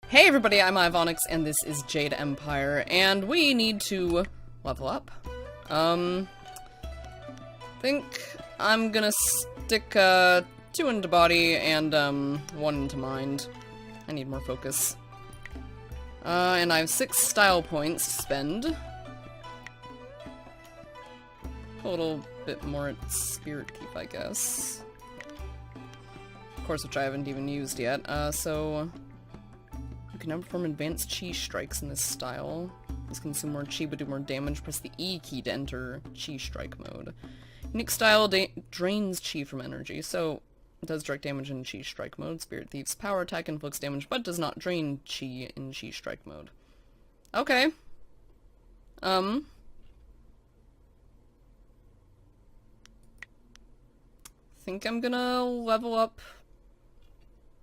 Hey everybody, I'm Ivonix, and this is Jade Empire, and we need to level up. Think I'm gonna stick, 2 into body and, 1 into mind. I need more focus. And I have 6 style points to spend. A little bit more at Spirit Thief, I guess. Of course, which I haven't even used yet, so... You can now perform advanced chi strikes in this style. This consume more chi but do more damage. Press the E key to enter chi strike mode. Unique style drains chi from energy, so it does direct damage in chi strike mode. Spirit Thief's power attack inflicts damage but does not drain chi in chi strike mode. Okay. Think I'm gonna level up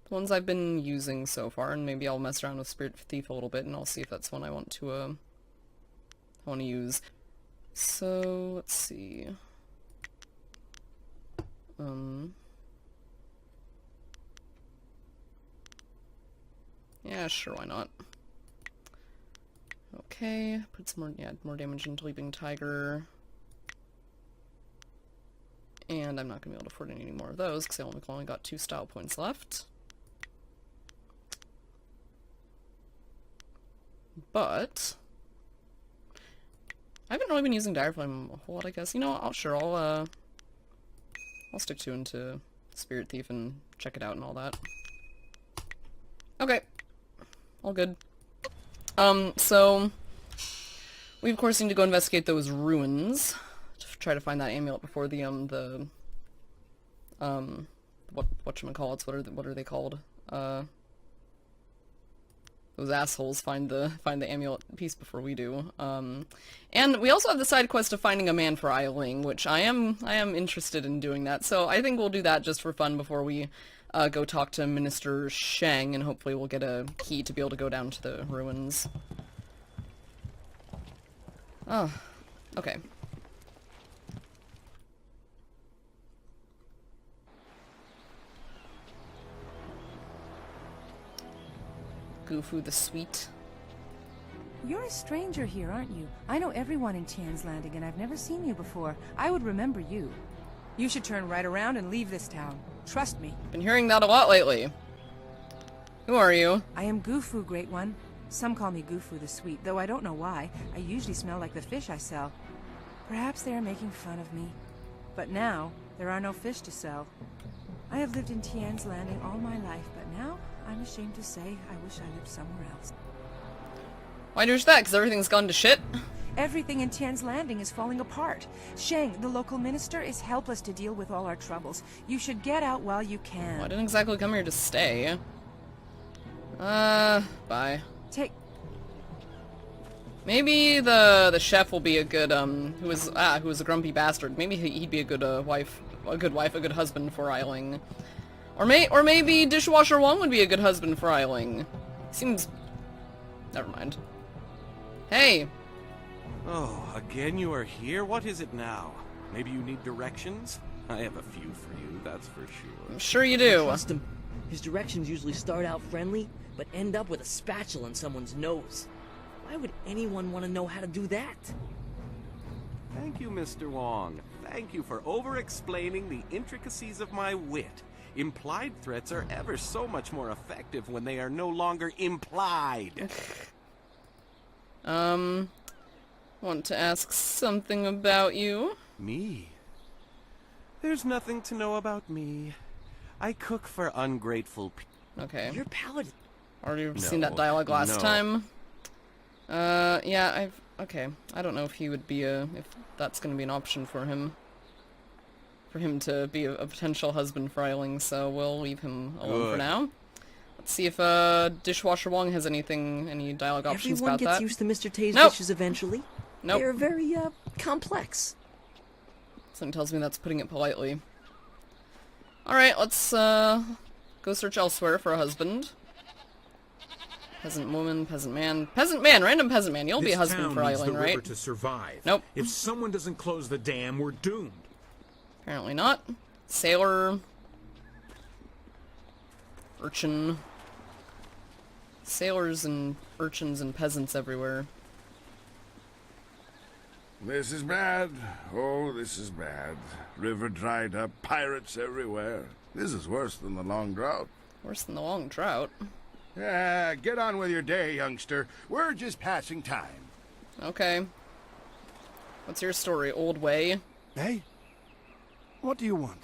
the ones I've been using so far, and maybe I'll mess around with Spirit Thief a little bit, and I'll see if that's one I want to use. So, let's see. Yeah, sure, why not? Okay, put some more damage into Leaping Tiger. And I'm not gonna be able to afford any more of those, because I only got 2 style points left. But I haven't really been using Dire Flame a whole lot, I guess. You know, I'll stick 2 into Spirit Thief and check it out and all that. Okay. All good. So we of course need to go investigate those ruins to try to find that amulet before the whatchamacallits, what are they called? Those assholes find the amulet piece before we do. And we also have the side quest of finding a man for Ai Ling, which I am interested in doing that. So I think we'll do that just for fun before we go talk to Minister Shang, and hopefully we'll get a key to be able to go down to the ruins. Oh, okay. Gufu the Sweet. You're a stranger here, aren't you? I know everyone in Tian's Landing, and I've never seen you before. I would remember you. You should turn right around and leave this town. Trust me. Been hearing that a lot lately. Who are you? I am Gufu, Great One. Some call me Gufu the Sweet, though I don't know why. I usually smell like the fish I sell. Perhaps they are making fun of me. But now, there are no fish to sell. I have lived in Tian's Landing all my life, but now I'm ashamed to say I wish I lived somewhere else. Why do that? Because everything's gone to shit? Everything in Tian's Landing is falling apart. Shang, the local minister, is helpless to deal with all our troubles. You should get out while you can. Well, I didn't exactly come here to stay. Bye. Maybe the chef will be a good, who was a grumpy bastard. Maybe he'd be a good, a good husband for Ai Ling. Or maybe Dishwasher Wong would be a good husband for Ai Ling. Seems... Never mind. Hey! Oh, again you are here? What is it now? Maybe you need directions? I have a few for you, that's for sure. I'm sure you do. Trust him. His directions usually start out friendly, but end up with a spatula in someone's nose. Why would anyone want to know how to do that? Thank you, Mr. Wong. Thank you for over-explaining the intricacies of my wit. Implied threats are ever so much more effective when they are no longer implied. Want to ask something about you? Me? There's nothing to know about me. I cook for ungrateful people. Okay. Your palate... Already seen that dialogue last time. Yeah, okay. I don't know if he would be if that's gonna be an option for him. For him to be a potential husband for Ai Ling, so we'll leave him alone for now. Let's see if Dishwasher Wong has any dialogue options Everyone about that. gets used to Mr. Tay's Nope. dishes eventually. Nope. They're very, complex. Something tells me that's putting it politely. Alright, let's go search elsewhere for a husband. Peasant woman, peasant man, random peasant man. You'll be a husband for Ai Ling, right? To survive. Nope. If someone doesn't close the dam, we're doomed. Apparently not. Sailor. Urchin. Sailors and urchins and peasants everywhere. This is bad. Oh, this is bad. River dried up, pirates everywhere. This is worse than the long drought. Worse than the long drought. Yeah, get on with your day, youngster. We're just passing time. Okay. What's your story, old way? Hey? What do you want?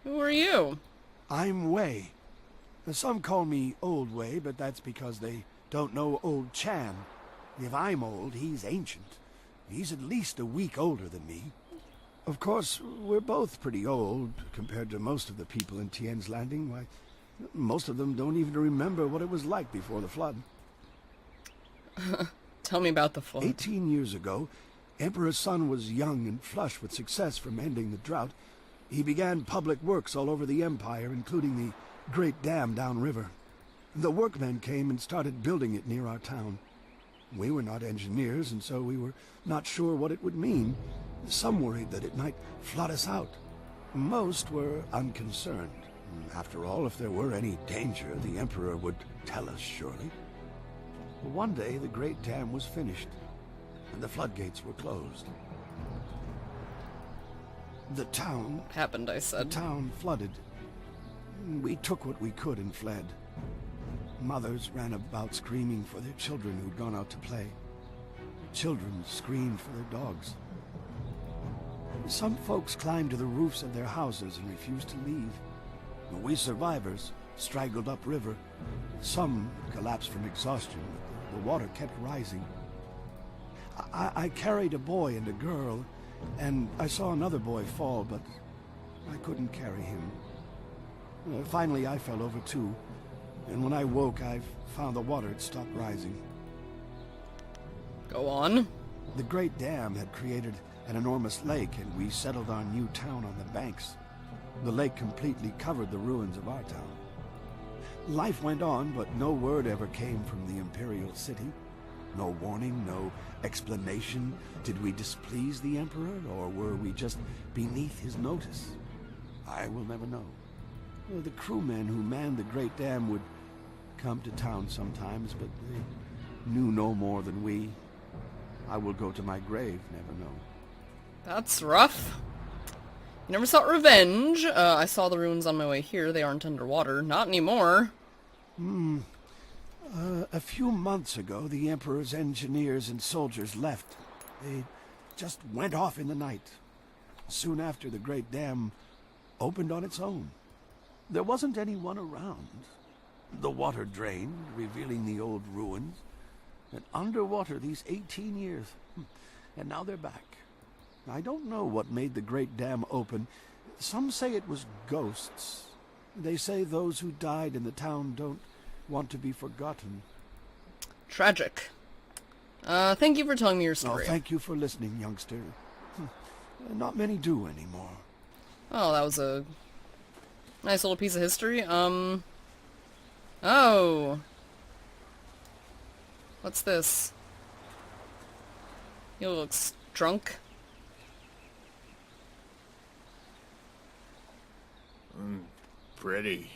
Who are you? I'm Wei. Some call me Old Wei, but that's because they don't know Old Chan. If I'm old, he's ancient. He's at least a week older than me. Of course, we're both pretty old compared to most of the people in Tien's Landing. Why, most of them don't even remember what it was like before the flood. Tell me about the flood. 18 years ago, Emperor Sun was young and flush with success from ending the drought. He began public works all over the empire, including the great dam downriver. The workmen came and started building it near our town. We were not engineers, and so we were not sure what it would mean. Some worried that it might flood us out. Most were unconcerned. After all, if there were any danger, the Emperor would tell us, surely. One day, the great dam was finished, and the floodgates were closed. The town... Happened, I said. The town flooded. We took what we could and fled. Mothers ran about screaming for their children who'd gone out to play. Children screamed for their dogs. Some folks climbed to the roofs of their houses and refused to leave. We survivors straggled upriver. Some collapsed from exhaustion, but the water kept rising. I carried a boy and a girl, and I saw another boy fall, but I couldn't carry him. Finally, I fell over too, and when I woke, I found the water had stopped rising. Go on. The great dam had created an enormous lake, and we settled our new town on the banks. The lake completely covered the ruins of our town. Life went on, but no word ever came from the imperial city. No warning, no explanation. Did we displease the Emperor, or were we just beneath his notice? I will never know. The crewmen who manned the great dam would come to town sometimes, but they knew no more than we. I will go to my grave, never know. That's rough. You never sought revenge. I saw the ruins on my way here. They aren't underwater. Not anymore. A few months ago, the Emperor's engineers and soldiers left. They just went off in the night. Soon after, the great dam opened on its own. There wasn't anyone around. The water drained, revealing the old ruins. And underwater these 18 years. And now they're back. I don't know what made the great dam open. Some say it was ghosts. They say those who died in the town don't want to be forgotten. Tragic. Thank you for telling me your story. Oh, thank you for listening, youngster. Not many do anymore. Oh, that was a nice little piece of history. Oh. What's this? He looks drunk. Pretty.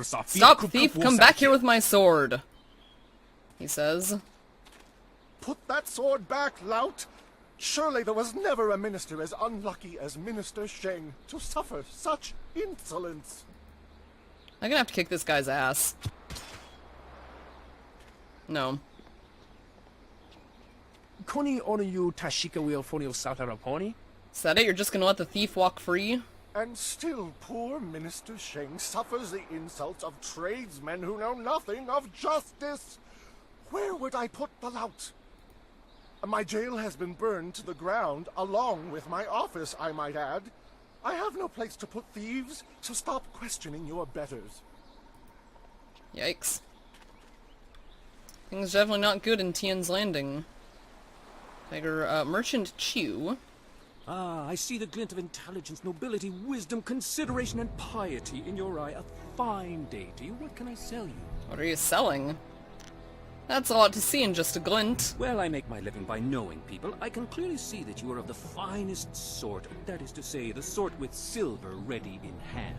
Stop, thief! Come back here with my sword! He says. Put that sword back, lout! Surely there was never a minister as unlucky as Minister Sheng to suffer such insolence. I'm gonna have to kick this guy's ass. No. Koni Onoyu Tashika will Fonio Sataraponi? Is that it? You're just gonna let the thief walk free? And still poor Minister Sheng suffers the insults of tradesmen who know nothing of justice. Where would I put the lout? My jail has been burned to the ground, along with my office, I might add. I have no place to put thieves, so stop questioning your betters. Yikes. Things definitely not good in Tien's Landing. Tiger, Merchant Chu. Ah, I see the glint of intelligence, nobility, wisdom, consideration, and piety in your eye. A fine deity. What can I sell you? What are you selling? That's a lot to see in just a glint. Well, I make my living by knowing people. I can clearly see that you are of the finest sort. That is to say, the sort with silver ready in hand.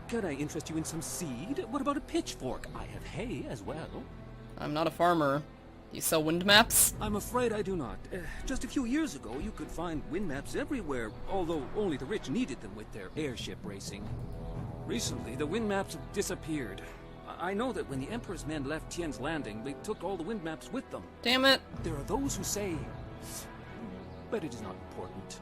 Could I interest you in some seed? What about a pitchfork? I have hay as well. I'm not a farmer. You sell wind maps? I'm afraid I do not. Just a few years ago, you could find wind maps everywhere, although only the rich needed them with their airship racing. Recently, the wind maps have disappeared. I know that when the Emperor's men left Tien's Landing, they took all the wind maps with them. Damn it. There are those who say... But it is not important.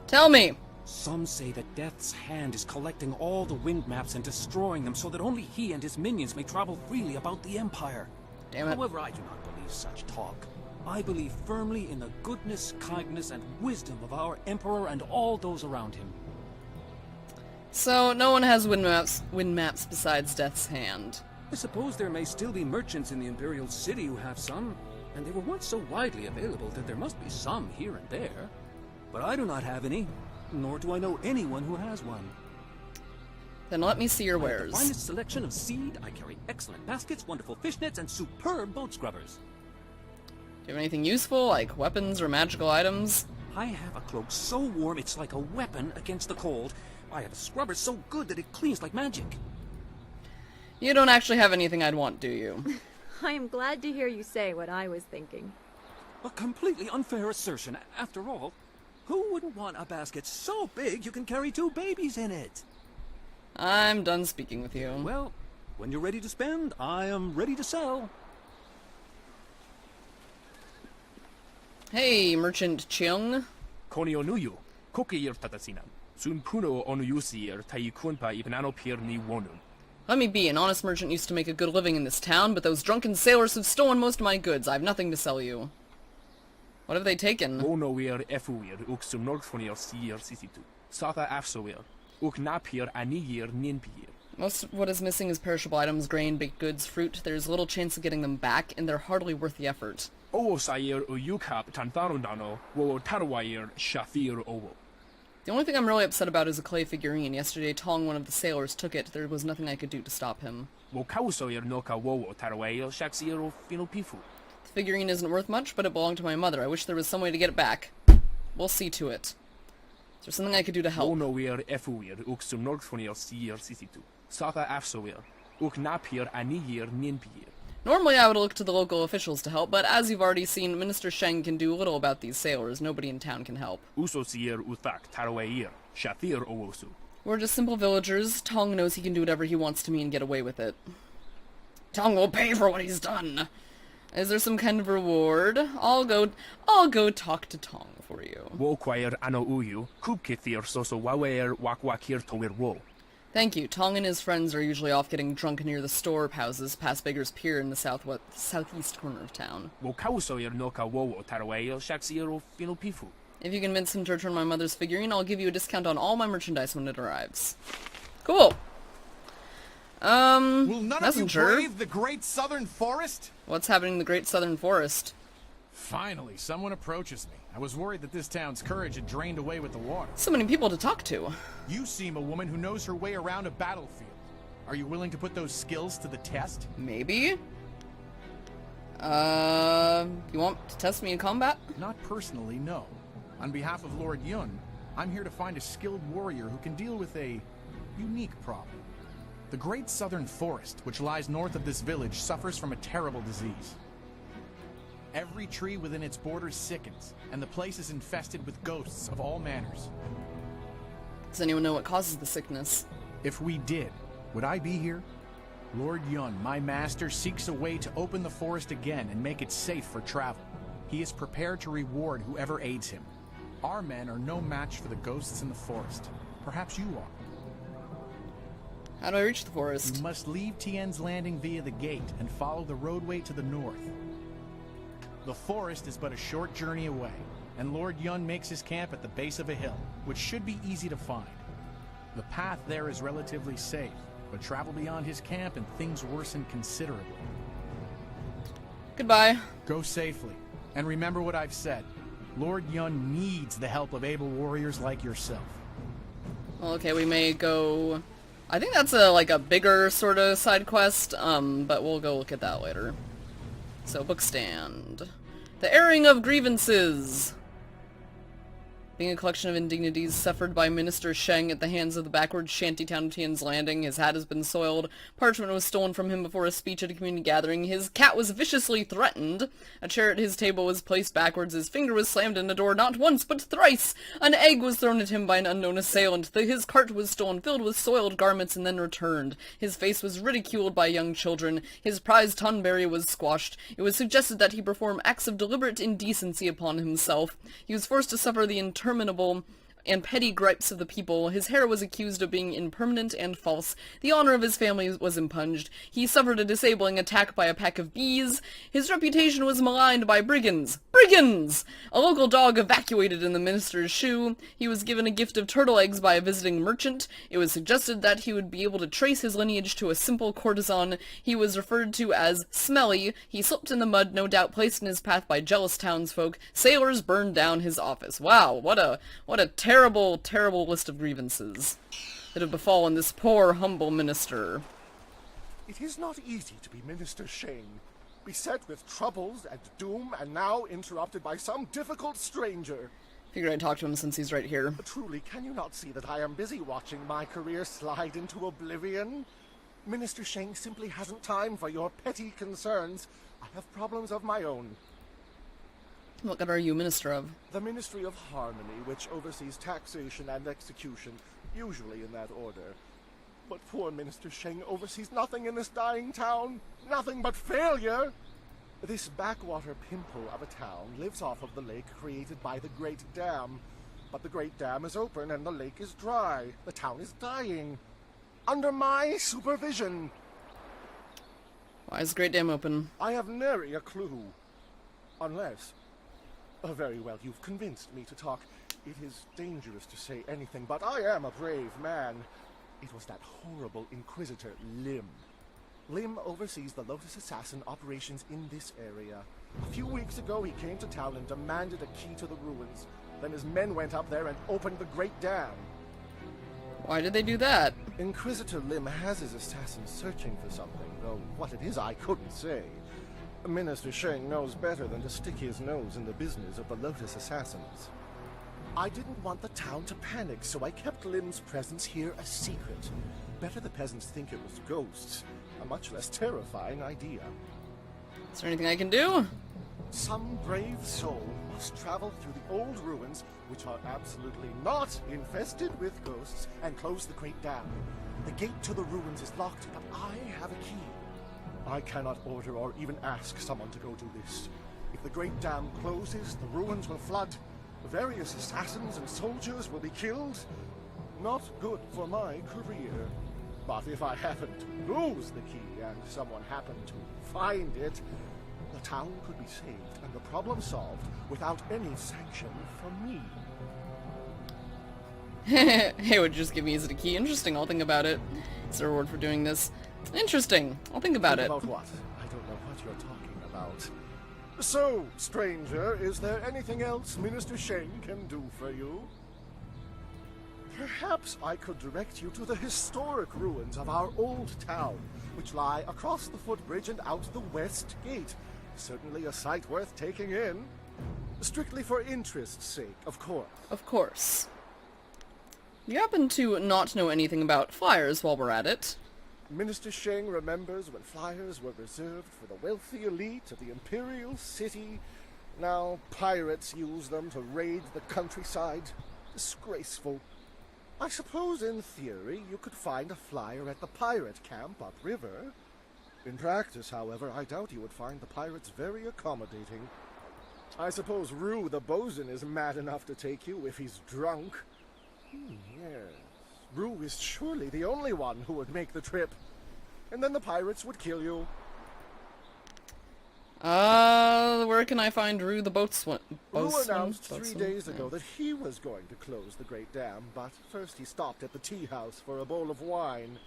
Tell me. Some say that Death's Hand is collecting all the wind maps and destroying them so that only he and his minions may travel freely about the Empire. Damn it. However, I do not believe such talk. I believe firmly in the goodness, kindness, and wisdom of our Emperor and all those around him. So, no one has wind maps besides Death's Hand. I suppose there may still be merchants in the Imperial City who have some, and they were once so widely available that there must be some here and there. But I do not have any, nor do I know anyone who has one. Then let me see your I have wares. the finest selection of seed. I carry excellent baskets, wonderful fishnets, and superb boat scrubbers. Do you have anything useful, like weapons or magical items? I have a cloak so warm it's like a weapon against the cold. I have a scrubber so good that it cleans like magic. You don't actually have anything I'd want, do you? I am glad to hear you say what I was thinking. A completely unfair assertion. After all, who wouldn't want a basket so big you can carry 2 babies in it? I'm done speaking with you. Well, when you're ready to spend, I am ready to sell. Hey, Merchant Chung. Konionuyu, kokiyir tatasinan. Sun puno onuyusir taikunpa ipanano pier ni wonum. Let me be. An honest merchant used to make a good living in this town, but those drunken sailors have stolen most of my goods. I have nothing to sell you. What have they taken? Wonoir efuir uk sumnorgfonir sier sisitu. Sata afsoir uk napir anigir ninpir. Most of what is missing is perishable items, grain, baked goods, fruit. There's little chance of getting them back, and they're hardly worth the effort. Owo sair uyukap tantarundano wo tarwair shafir owo. The only thing I'm really upset about is a clay figurine. Yesterday, Tong, one of the sailors, took it. There was nothing I could do to stop him. Wo kausoir noka wowo tarwair shaxiero finopifu. The figurine isn't worth much, but it belonged to my mother. I wish there was some way to get it back. We'll see to it. Is there something I could do to help? Wonoir efuir uk sumnorgfonir sier sisitu. Sata afsoir uk napir anigir ninpir. Normally I would look to the local officials to help, but as you've already seen, Minister Sheng can do little about these sailors. Nobody in town can help. Usosier uthak tarwair shafir owosu. We're just simple villagers. Tong knows he can do whatever he wants to me and get away with it. Tong will pay for what he's done. Is there some kind of reward? I'll go talk to Tong for you. Woquair ano uyu, kubkithir soso wawer wakwakir tower wo. Thank you. Tong and his friends are usually off getting drunk near the storehouses past Beggar's Pier in the southeast corner of town. Wokausoir noka wowo tarwair shaxiero finopifu. If you convince him to return my mother's figurine, I'll give you a discount on all my merchandise when it arrives. Cool. Will none messenger? of you brave the Great Southern Forest? What's happening in the Great Southern Forest? Finally, someone approaches me. I was worried that this town's courage had drained away with the water. So many people to talk to. You seem a woman who knows her way around a battlefield. Are you willing to put those skills to the test? Maybe? You want to test me in combat? Not personally, no. On behalf of Lord Yun, I'm here to find a skilled warrior who can deal with a unique problem. The Great Southern Forest, which lies north of this village, suffers from a terrible disease. Every tree within its borders sickens, and the place is infested with ghosts of all manners. Does anyone know what causes the sickness? If we did, would I be here? Lord Yun, my master, seeks a way to open the forest again and make it safe for travel. He is prepared to reward whoever aids him. Our men are no match for the ghosts in the forest. Perhaps you are. How do I reach the forest? You must leave Tien's Landing via the gate and follow the roadway to the north. The forest is but a short journey away, and Lord Yun makes his camp at the base of a hill, which should be easy to find. The path there is relatively safe, but travel beyond his camp and things worsen considerably. Goodbye. Go safely, and remember what I've said. Lord Yun needs the help of able warriors like yourself. Well, okay, we may go... I think that's a bigger sort of side quest, but we'll go look at that later. So, bookstand. The airing of grievances. Being a collection of indignities suffered by Minister Sheng at the hands of the backward shantytown of Tian's Landing. His hat has been soiled. Parchment was stolen from him before a speech at a community gathering. His cat was viciously threatened. A chair at his table was placed backwards. His finger was slammed in a door not once but thrice. An egg was thrown at him by an unknown assailant. His cart was stolen, filled with soiled garments, and then returned. His face was ridiculed by young children. His prized tonberry was squashed. It was suggested that he perform acts of deliberate indecency upon himself. He was forced to suffer the interminable and petty gripes of the people. His hair was accused of being impermanent and false. The honor of his family was impunged. He suffered a disabling attack by a pack of bees. His reputation was maligned by brigands. Brigands! A local dog evacuated in the minister's shoe. He was given a gift of turtle eggs by a visiting merchant. It was suggested that he would be able to trace his lineage to a simple courtesan. He was referred to as Smelly. He slipped in the mud, no doubt placed in his path by jealous townsfolk. Sailors burned down his office. Wow, what a terrible, terrible list of grievances that have befallen this poor, humble minister. It is not easy to be Minister Sheng, beset with troubles and doom, and now interrupted by some difficult stranger. Figured I'd talk to him since he's right here. Truly, can you not see that I am busy watching my career slide into oblivion? Minister Sheng simply hasn't time for your petty concerns. I have problems of my own. What god are you minister of? The Ministry of Harmony, which oversees taxation and execution, usually in that order. But poor Minister Sheng oversees nothing in this dying town. Nothing but failure! This backwater pimple of a town lives off of the lake created by the Great Dam. But the Great Dam is open and the lake is dry. The town is dying. Under my supervision. Why is the Great Dam open? I have nary a clue. Unless... very well, you've convinced me to talk. It is dangerous to say anything, but I am a brave man. It was that horrible Inquisitor, Lim. Lim oversees the Lotus Assassin operations in this area. A few weeks ago, he came to town and demanded a key to the ruins. Then his men went up there and opened the Great Dam. Why did they do that? Inquisitor Lim has his assassins searching for something, though what it is I couldn't say. Minister Sheng knows better than to stick his nose in the business of the Lotus Assassins. I didn't want the town to panic, so I kept Lim's presence here a secret. Better the peasants think it was ghosts. A much less terrifying idea. Is there anything I can do? Some brave soul must travel through the old ruins, which are absolutely not infested with ghosts, and close the Great Dam. The gate to the ruins is locked, but I have a key. I cannot order or even ask someone to go do this. If the Great Dam closes, the ruins will flood. Various assassins and soldiers will be killed. Not good for my career. But if I happen to lose the key and someone happened to find it, the town could be saved and the problem solved without any sanction from me. Hey, would you just give me the key? Interesting, I'll think about it. It's a reward for doing this. Interesting, I'll think about it. About what? I don't know what you're talking about. So, stranger, is there anything else Minister Sheng can do for you? Perhaps I could direct you to the historic ruins of our old town, which lie across the footbridge and out the west gate. Certainly a sight worth taking in. Strictly for interest's sake, of course. Of course. You happen to not know anything about flyers while we're at it. Minister Sheng remembers when flyers were reserved for the wealthy elite of the Imperial City. Now pirates use them to raid the countryside. Disgraceful. I suppose in theory you could find a flyer at the pirate camp upriver. In practice, however, I doubt you would find the pirates very accommodating. I suppose Rue the bosun is mad enough to take you if he's drunk. Yes. Rue is surely the only one who would make the trip. And then the pirates would kill you. Where can I find Rue the boatswain? Rue announced 3 days ago that he was going to close the Great Dam, but first he stopped at the tea house for a bowl of wine.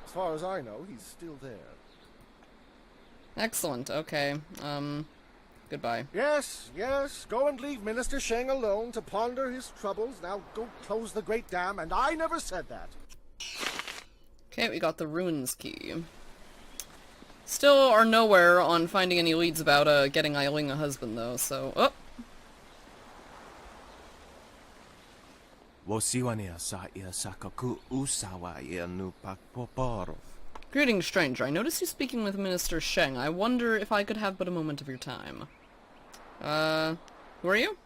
As far as I know, he's still there. Excellent, okay. Goodbye. Yes, yes, go and leave Minister Sheng alone to ponder his troubles. Now go close the Great Dam, and I never said that. Okay, we got the ruins key. Still are nowhere on finding any leads about getting Ai Ling a husband, though, so... Oh! Greetings, stranger. I notice you speaking with Minister Sheng. I wonder if I could have but a moment of your time. Who are you?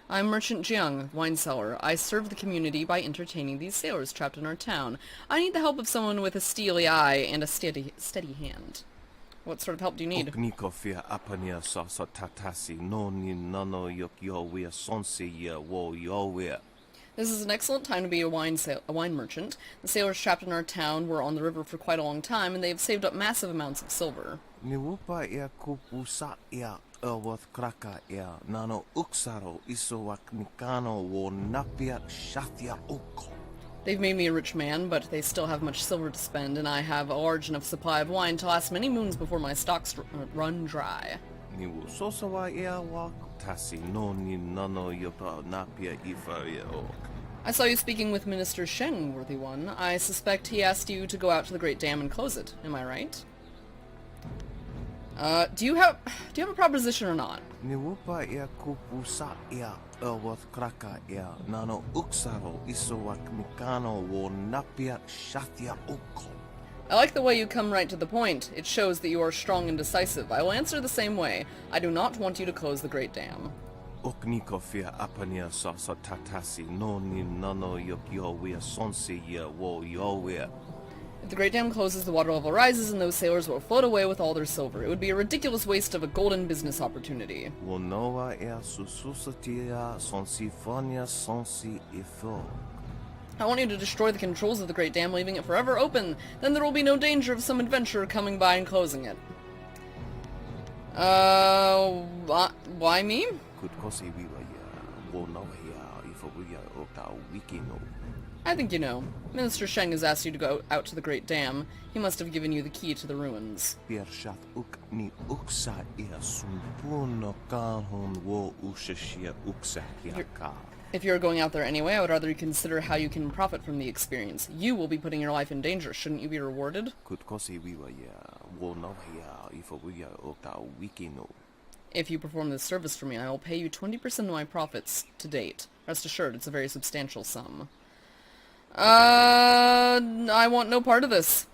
I'm Merchant Jiang, wine seller. I serve the community by entertaining these sailors trapped in our town. I need the help of someone with a steely eye and a steady hand. What sort of help do you need? This is an excellent time to be a wine merchant. The sailors trapped in our town were on the river for quite a long time, and they have saved up massive amounts of silver. They've made me a rich man, but they still have much silver to spend, and I have a large enough supply of wine to last many moons before my stocks run dry. I saw you speaking with Minister Sheng, worthy one. I suspect he asked you to go out to the Great Dam and close it. Am I right? Do you have a proposition or not? I like the way you come right to the point. It shows that you are strong and decisive. I will answer the same way. I do not want you to close the Great Dam. If the Great Dam closes, the water level rises, and those sailors will float away with all their silver. It would be a ridiculous waste of a golden business opportunity. I want you to destroy the controls of the Great Dam, leaving it forever open. Then there will be no danger of some adventurer coming by and closing it. Why me? I think you know. Minister Sheng has asked you to go out to the Great Dam. He must have given you the key to the ruins. If you're going out there anyway, I would rather you consider how you can profit from the experience. You will be putting your life in danger. Shouldn't you be rewarded? If you perform this service for me, I will pay you 20% of my profits to date. Rest assured, it's a very substantial sum. I want no part of this.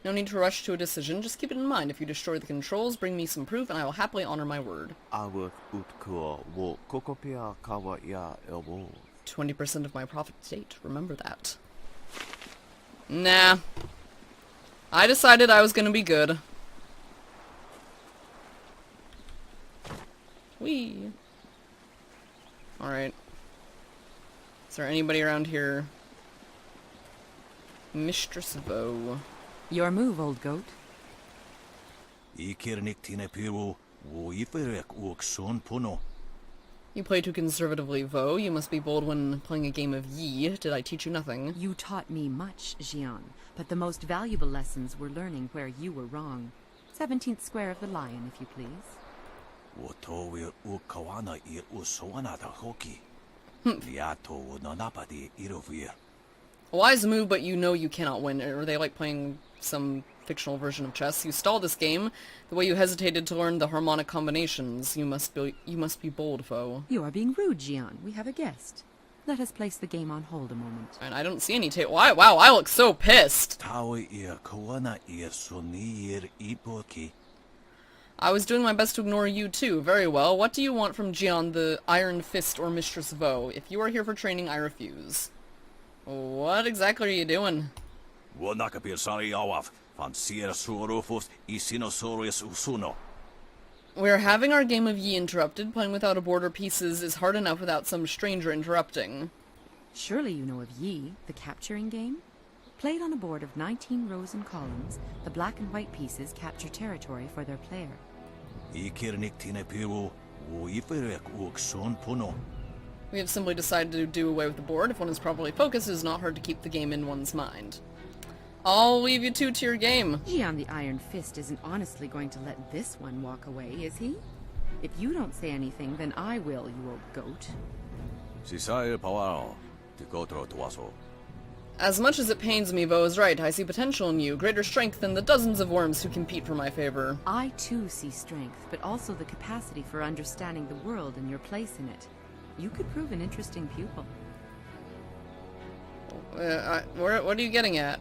No need to rush to a decision, just keep it in mind. If you destroy the controls, bring me some proof, and I will happily honor my word. 20% of my profit to date, remember that. Nah. I decided I was gonna be good. Whee! Alright. Is there anybody around here? Mistress Vo. Your move, old goat. You play too conservatively, Vo. You must be bold when playing a game of Yi. Did I teach you nothing? You taught me much, Jian, but the most valuable lessons were learning where you were wrong. 17th square of the lion, if you please. A wise move, but you know you cannot win. Are they like playing some fictional version of chess? You stalled this game. The way you hesitated to learn the harmonic combinations. You must be bold, Vo. You are being rude, Jian. We have a guest. Let us place the game on hold a moment. And I don't see any Why? Wow, I look so pissed. I was doing my best to ignore you too. Very well. What do you want from Jian, the Iron Fist, or Mistress Vo? If you are here for training, I refuse. What exactly are you doing? We're having our game of Yi interrupted. Playing without a board or pieces is hard enough without some stranger interrupting. Surely you know of Yi, the capturing game? Played on a board of 19 rows and columns, the black and white pieces capture territory for their player. We have simply decided to do away with the board. If one is properly focused, it is not hard to keep the game in one's mind. I'll leave you two to your game. Jian the Iron Fist isn't honestly going to let this one walk away, is he? If you don't say anything, then I will, you old goat. As much as it pains me, Bo is right. I see potential in you, greater strength than the dozens of worms who compete for my favor. I too see strength, but also the capacity for understanding the world and your place in it. You could prove an interesting pupil. What are you getting at?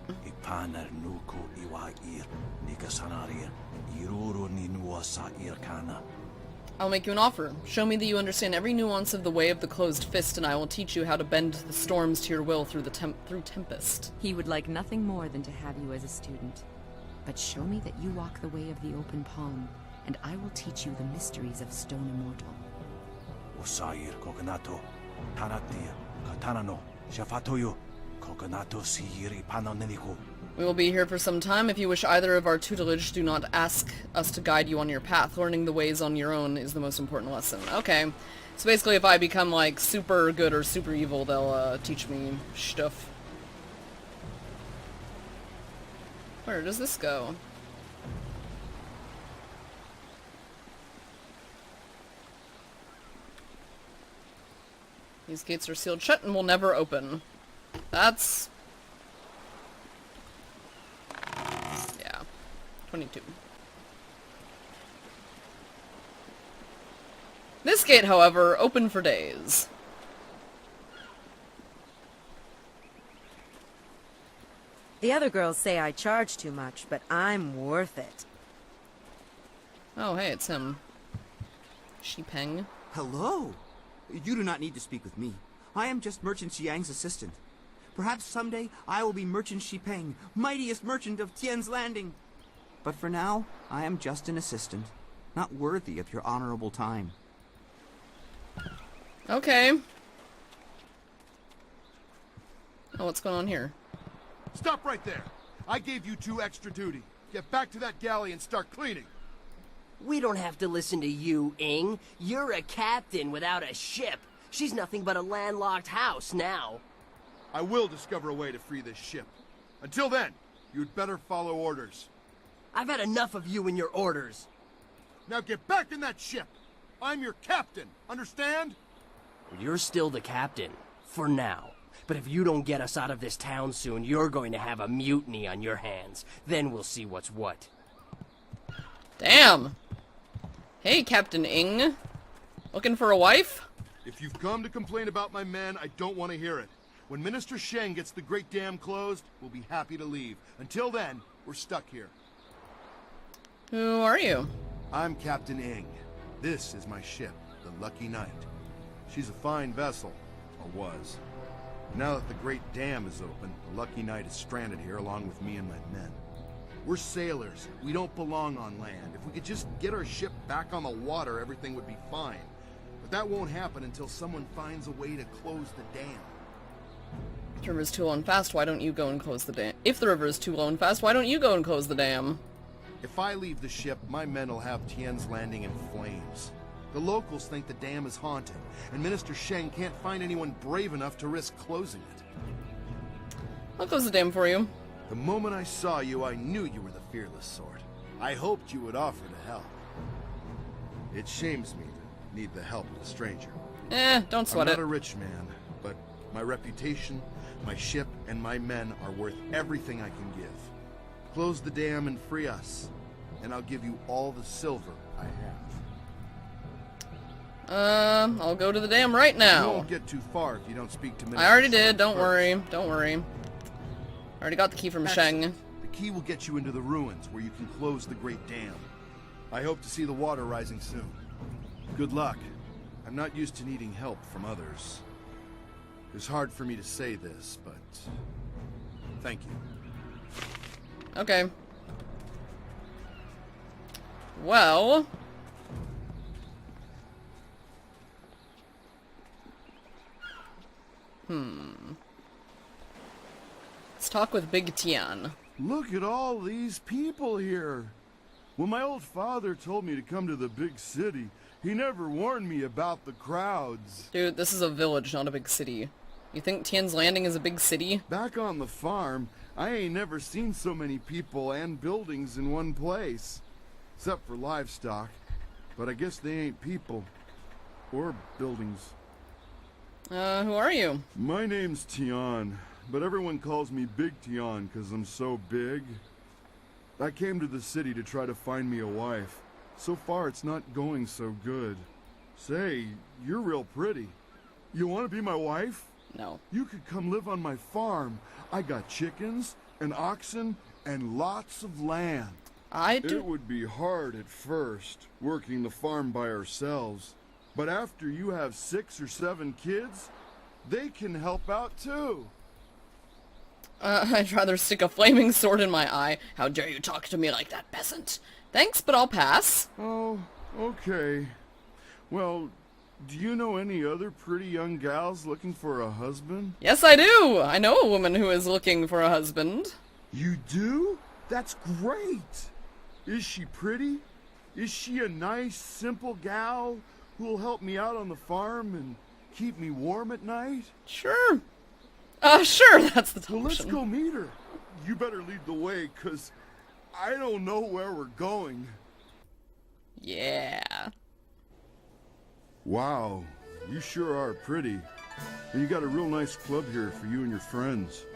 I'll make you an offer. Show me that you understand every nuance of the way of the closed fist, and I will teach you how to bend the storms to your will through tempest. He would like nothing more than to have you as a student. But show me that you walk the way of the open palm, and I will teach you the mysteries of Stone Immortal. We will be here for some time. If you wish either of our tutelage, do not ask us to guide you on your path. Learning the ways on your own is the most important lesson. Okay. So basically if I become like super good or super evil, they'll teach me stuff. Where does this go? These gates are sealed shut and will never open. That's... yeah. 22. This gate, however, open for days. The other girls say I charge too much, but I'm worth it. Oh, hey, it's him. Shipeng. Hello. You do not need to speak with me. I am just Merchant Xiang's assistant. Perhaps someday I will be Merchant Shipeng, mightiest merchant of Tian's Landing. But for now, I am just an assistant, not worthy of your honorable time. Okay. Oh, what's going on here? Stop right there. I gave you 2 extra duty. Get back to that galley and start cleaning. We don't have to listen to you, Ing. You're a captain without a ship. She's nothing but a landlocked house now. I will discover a way to free this ship. Until then, you'd better follow orders. I've had enough of you and your orders. Now get back in that ship. I'm your captain, understand? You're still the captain, for now. But if you don't get us out of this town soon, you're going to have a mutiny on your hands. Then we'll see what's what. Damn. Hey, Captain Ing. Looking for a wife? If you've come to complain about my men, I don't want to hear it. When Minister Sheng gets the Great Dam closed, we'll be happy to leave. Until then, we're stuck here. Who are you? I'm Captain Ing. This is my ship, the Lucky Knight. She's a fine vessel, or was. Now that the Great Dam is open, the Lucky Knight is stranded here along with me and my men. We're sailors. We don't belong on land. If we could just get our ship back on the water, everything would be fine. But that won't happen until someone finds a way to close the dam. If the river's too low and fast, why don't you go and close the dam? If the river is too low and fast, why don't you go and close the dam? If I leave the ship, my men will have Tian's Landing in flames. The locals think the dam is haunted, and Minister Sheng can't find anyone brave enough to risk closing it. I'll close the dam for you. The moment I saw you, I knew you were the fearless sort. I hoped you would offer to help. It shames me to need the help of a stranger. Don't sweat it. I'm not a rich man, but my reputation, my ship, and my men are worth everything I can give. Close the dam and free us, and I'll give you all the silver I have. I'll go to the dam right now. You won't get too far if you don't speak to Minister I already did, don't first. worry, don't worry. I already got the key from Sheng. The key will get you into the ruins, where you can close the Great Dam. I hope to see the water rising soon. Good luck. I'm not used to needing help from others. It's hard for me to say this, but... thank you. Okay. Well... Let's talk with Big Tian. Look at all these people here. When my old father told me to come to the big city, he never warned me about the crowds. Dude, this is a village, not a big city. You think Tian's Landing is a big city? Back on the farm, I ain't never seen so many people and buildings in one place. Except for livestock. but I guess they ain't people. Or buildings. Who are you? My name's Tian, but everyone calls me Big Tian because I'm so big. I came to the city to try to find me a wife. So far, it's not going so good. Say, you're real pretty. You want to be my wife? No. You could come live on my farm. I got chickens and oxen and lots of land. It would be hard at first, working the farm by ourselves. But after you have 6 or 7 kids, they can help out too. I'd rather stick a flaming sword in my eye. How dare you talk to me like that, peasant? Thanks, but I'll pass. Oh, okay. Well, do you know any other pretty young gals looking for a husband? Yes, I do. I know a woman who is looking for a husband. You do? That's great. Is she pretty? Is she a nice, simple gal who'll help me out on the farm and keep me warm at night? Sure. Sure, that's the option. Well, let's go meet her. You better lead the way, 'cause I don't know where we're going. Yeah. Wow, you sure are pretty. And you got a real nice club here for you and your friends.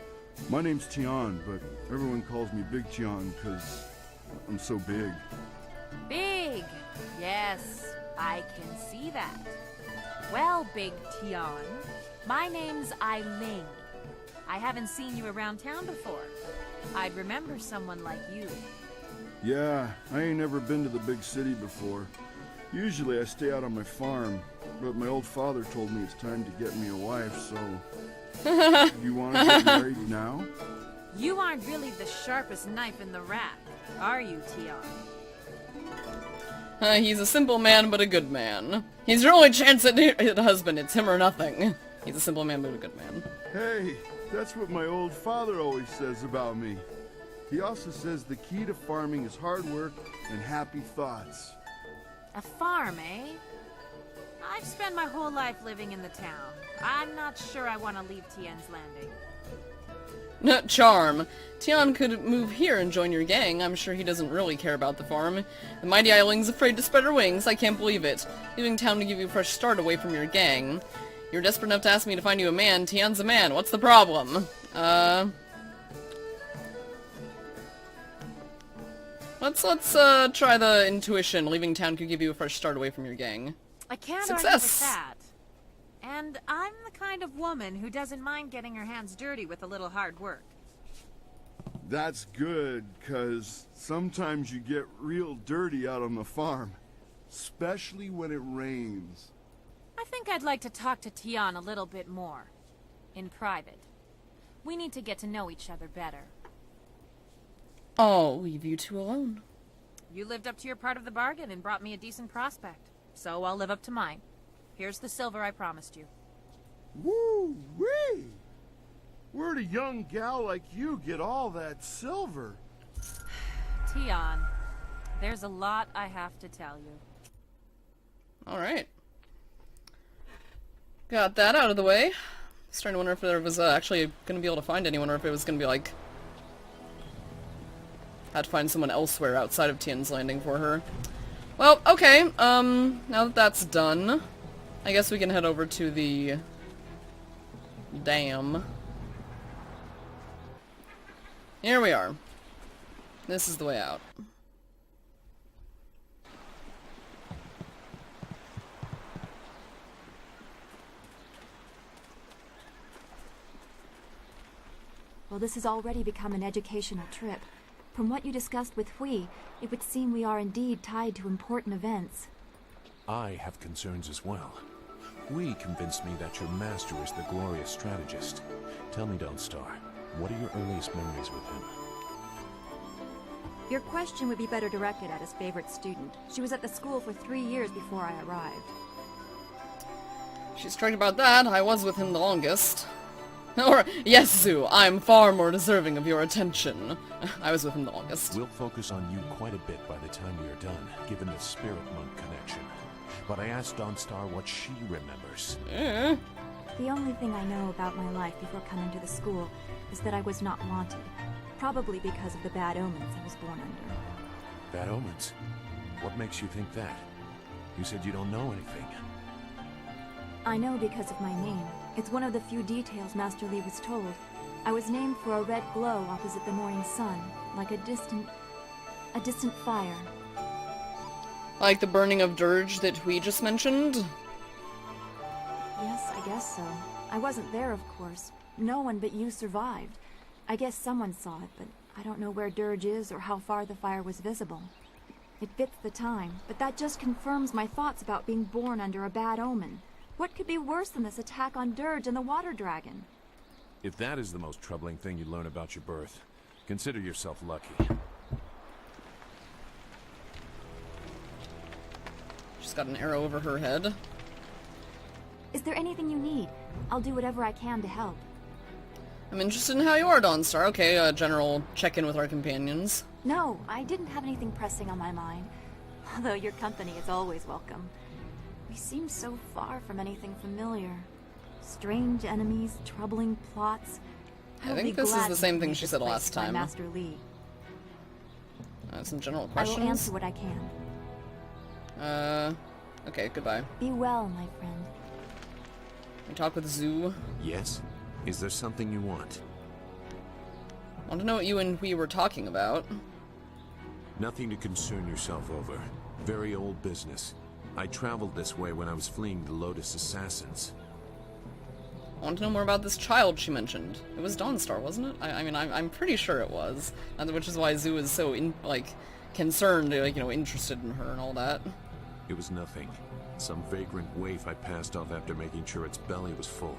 My name's Tian, but everyone calls me Big Tian because I'm so big. Big! Yes, I can see that. Well, Big Tian, my name's Ai Ling. I haven't seen you around town before. I'd remember someone like you. Yeah, I ain't never been to the big city before. Usually I stay out on my farm, but my old father told me it's time to get me a wife, so... You want to get married now? You aren't really the sharpest knife in the rack, are you, Tian? He's a simple man, but a good man. He's your only chance at a husband. It's him or nothing. He's a simple man, but a good man. Hey, that's what my old father always says about me. He also says the key to farming is hard work and happy thoughts. A farm, eh? I've spent my whole life living in the town. I'm not sure I want to leave Tian's Landing. Charm. Tian could move here and join your gang. I'm sure he doesn't really care about the farm. The mighty Ai Ling's afraid to spread her wings. I can't believe it. Leaving town to give you a fresh start away from your gang. You're desperate enough to ask me to find you a man. Tian's a man. What's the problem? Let's try the intuition. Leaving town could give you a fresh start away from your gang. I can't Success. argue with that. And I'm the kind of woman who doesn't mind getting her hands dirty with a little hard work. That's good, 'cause sometimes you get real dirty out on the farm. Especially when it rains. I think I'd like to talk to Tian a little bit more. In private. We need to get to know each other better. I'll leave you two alone. You lived up to your part of the bargain and brought me a decent prospect. So I'll live up to mine. Here's the silver I promised you. Woo-wee! Where'd a young gal like you get all that silver? Tian, there's a lot I have to tell you. Alright. Got that out of the way. Starting to wonder if there was actually gonna be able to find anyone, or if it was gonna be like... had to find someone elsewhere outside of Tian's Landing for her. Well, okay, now that that's done, I guess we can head over to the... dam. Here we are. This is the way out. Well, this has already become an educational trip. From what you discussed with Hui, it would seem we are indeed tied to important events. I have concerns as well. Hui convinced me that your master is the glorious strategist. Tell me, Dawnstar, what are your earliest memories with him? Your question would be better directed at his favorite student. She was at the school for 3 years before I arrived. She's correct about that. I was with him the longest. Or, yes, Zoo, I'm far more deserving of your attention. I was with him the longest. We'll focus on you quite a bit by the time we are done, given the Spirit Monk connection. But I asked Dawnstar what she remembers. The only thing I know about my life before coming to the school is that I was not wanted. Probably because of the bad omens I was born under. Bad omens? What makes you think that? You said you don't know anything. I know because of my name. It's one of the few details Master Li was told. I was named for a red glow opposite the morning sun, like a distant fire. Like the burning of dirge that we just mentioned? Yes, I guess so. I wasn't there, of course. No one but you survived. I guess someone saw it, but I don't know where dirge is or how far the fire was visible. It fits the time, but that just confirms my thoughts about being born under a bad omen. What could be worse than this attack on dirge and the water dragon? If that is the most troubling thing you learn about your birth, consider yourself lucky. She's got an arrow over her head. Is there anything you need? I'll do whatever I can to help. I'm interested in how you are, Dawnstar. Okay, general check-in with our companions. No, I didn't have anything pressing on my mind. Although your company is always welcome. We seem so far from anything familiar. Strange enemies, troubling plots. I think this is the same thing she said last time. Master Li. Some general questions? I will answer what I can. Okay, goodbye. Be well, my friend. We talk with Zhu. Yes? Is there something you want? Want to know what you and we were talking about. Nothing to concern yourself over. Very old business. I traveled this way when I was fleeing the Lotus Assassins. I want to know more about this child she mentioned. It was Dawnstar, wasn't it? I mean, I'm pretty sure it was. Which is why Zhu is so, concerned, interested in her and all that. It was nothing. Some vagrant waif I passed off after making sure its belly was full.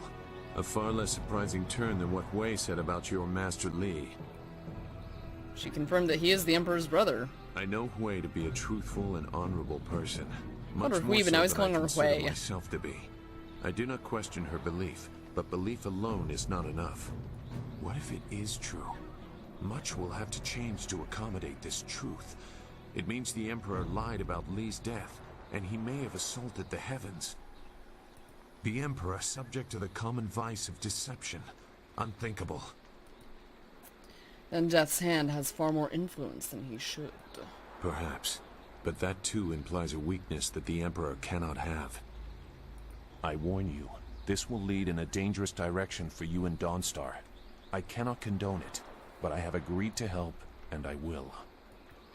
A far less surprising turn than what Wei said about your Master Li. She confirmed that he is the Emperor's brother. I know Hui to be a truthful and honorable person. Much more Hui, but now he's calling her Hui. Myself to be. I do not question her belief, but belief alone is not enough. What if it is true? Much will have to change to accommodate this truth. It means the Emperor lied about Li's death, and he may have assaulted the heavens. The Emperor subject to the common vice of deception. Unthinkable. Then Death's hand has far more influence than he should. Perhaps. But that too implies a weakness that the Emperor cannot have. I warn you, this will lead in a dangerous direction for you and Dawnstar. I cannot condone it, but I have agreed to help, and I will.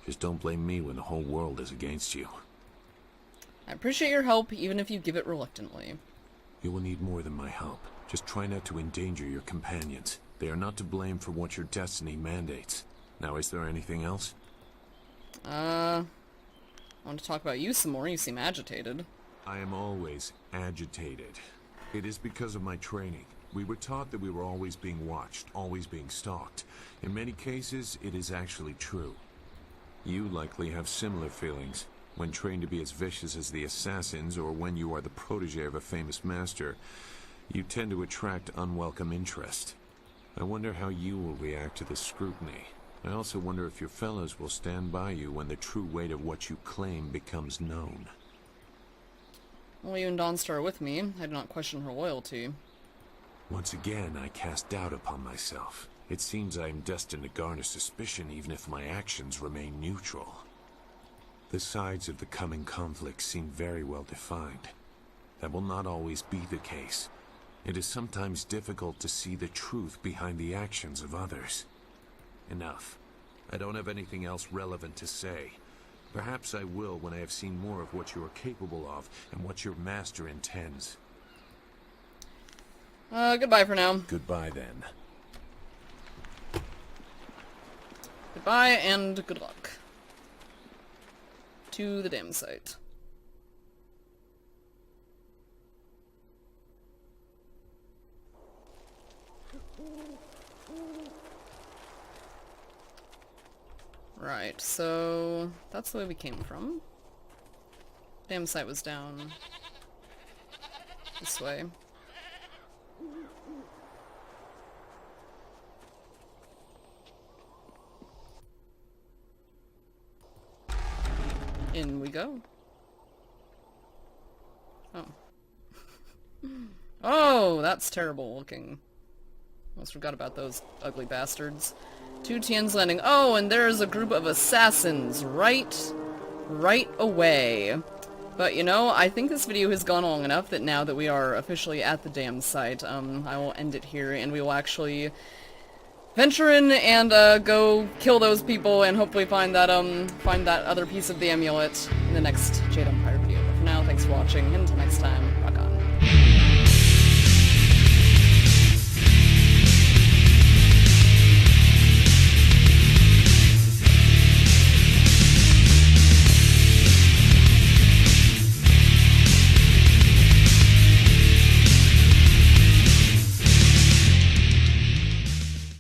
Just don't blame me when the whole world is against you. I appreciate your help, even if you give it reluctantly. You will need more than my help. Just try not to endanger your companions. They are not to blame for what your destiny mandates. Now, is there anything else? I want to talk about you some more. You seem agitated. I am always agitated. It is because of my training. We were taught that we were always being watched, always being stalked. In many cases, it is actually true. You likely have similar feelings. When trained to be as vicious as the assassins, or when you are the protege of a famous master, you tend to attract unwelcome interest. I wonder how you will react to this scrutiny. I also wonder if your fellows will stand by you when the true weight of what you claim becomes known. Well, you and Dawnstar are with me. I do not question her loyalty. Once again, I cast doubt upon myself. It seems I am destined to garner suspicion even if my actions remain neutral. The sides of the coming conflict seem very well defined. That will not always be the case. It is sometimes difficult to see the truth behind the actions of others. Enough. I don't have anything else relevant to say. Perhaps I will when I have seen more of what you are capable of and what your master intends. Goodbye for now. Goodbye then. Goodbye and good luck. To the dam site. Right, so that's the way we came from. Dam site was down this way. In we go. Oh. Oh, that's terrible looking. Almost forgot about those ugly bastards. To Tian's Landing. Oh, and there's a group of assassins right away. But, you know, I think this video has gone long enough that now that we are officially at the dam site, I will end it here, and we will actually venture in and, go kill those people and hopefully find that other piece of the amulet in the next Jade Empire video. But for now, thanks for watching, and until next time,